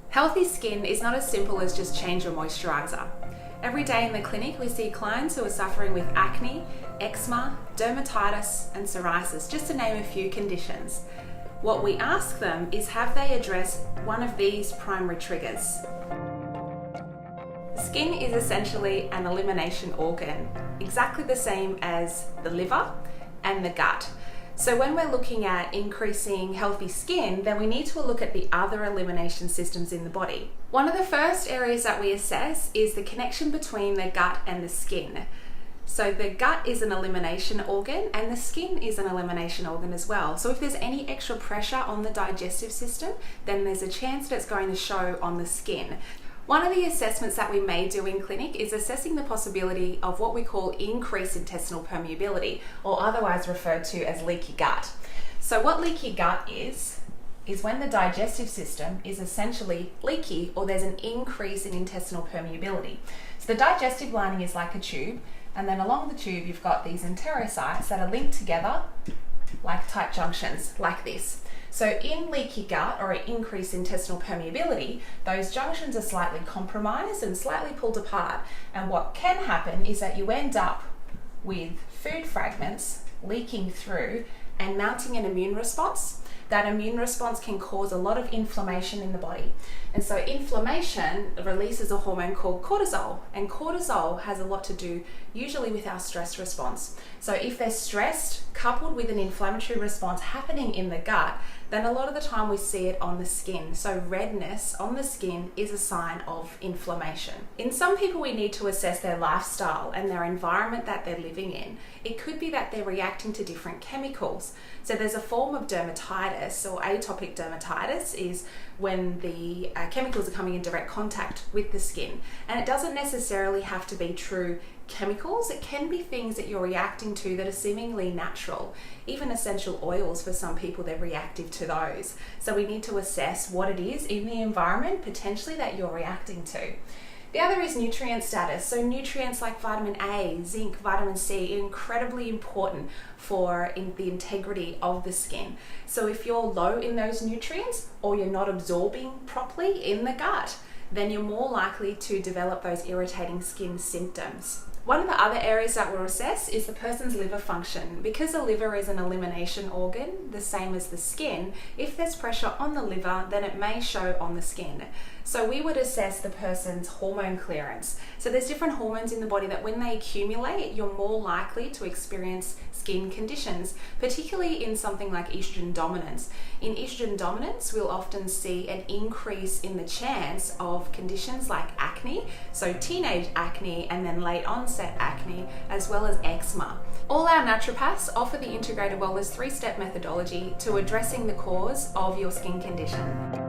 Healthy skin is not as simple as just change your moisturiser. Every day in the clinic we see clients who are suffering with acne, eczema, dermatitis and psoriasis, just to name a few conditions. What we ask them is, have they addressed one of these primary triggers? Skin is essentially an elimination organ, exactly the same as the liver and the gut. So when we're looking at increasing healthy skin, then we need to look at the other elimination systems in the body. One of the first areas that we assess is the connection between the gut and the skin. So the gut is an elimination organ and the skin is an elimination organ as well. So if there's any extra pressure on the digestive system, then there's a chance that it's going to show on the skin. One of the assessments that we may do in clinic is assessing the possibility of what we call increased intestinal permeability, or otherwise referred to as leaky gut. So what leaky gut is when the digestive system is essentially leaky, or there's an increase in intestinal permeability. So the digestive lining is like a tube, and then along the tube you've got these enterocytes that are linked together like tight junctions, like this. So in leaky gut or an increased intestinal permeability, those junctions are slightly compromised and slightly pulled apart. And what can happen is that you end up with food fragments leaking through and mounting an immune response. That immune response can cause a lot of inflammation in the body. And so inflammation releases a hormone called cortisol, and cortisol has a lot to do usually with our stress response. So if they're stressed, coupled with an inflammatory response happening in the gut, then a lot of the time we see it on the skin. So redness on the skin is a sign of inflammation. In some people, we need to assess their lifestyle and their environment that they're living in. It could be that they're reacting to different chemicals. So there's a form of dermatitis, or atopic dermatitis, is when the chemicals are coming in direct contact with the skin. And it doesn't necessarily have to be true chemicals. It can be things that you're reacting to that are seemingly natural. Even essential oils, for some people, they're reactive to those. So we need to assess what it is in the environment potentially that you're reacting to. The other is nutrient status. So nutrients like vitamin A, zinc, vitamin C are incredibly important for the integrity of the skin. So if you're low in those nutrients, or you're not absorbing properly in the gut, then you're more likely to develop those irritating skin symptoms. One of the other areas that we'll assess is the person's liver function. Because the liver is an elimination organ, the same as the skin, if there's pressure on the liver, then it may show on the skin. So we would assess the person's hormone clearance. So there's different hormones in the body that when they accumulate, you're more likely to experience skin conditions, particularly in something like estrogen dominance. In estrogen dominance, we'll often see an increase in the chance of conditions like acne, so teenage acne and then late onset acne, as well as eczema. All our naturopaths offer the integrated wellness 3-step methodology to addressing the cause of your skin condition.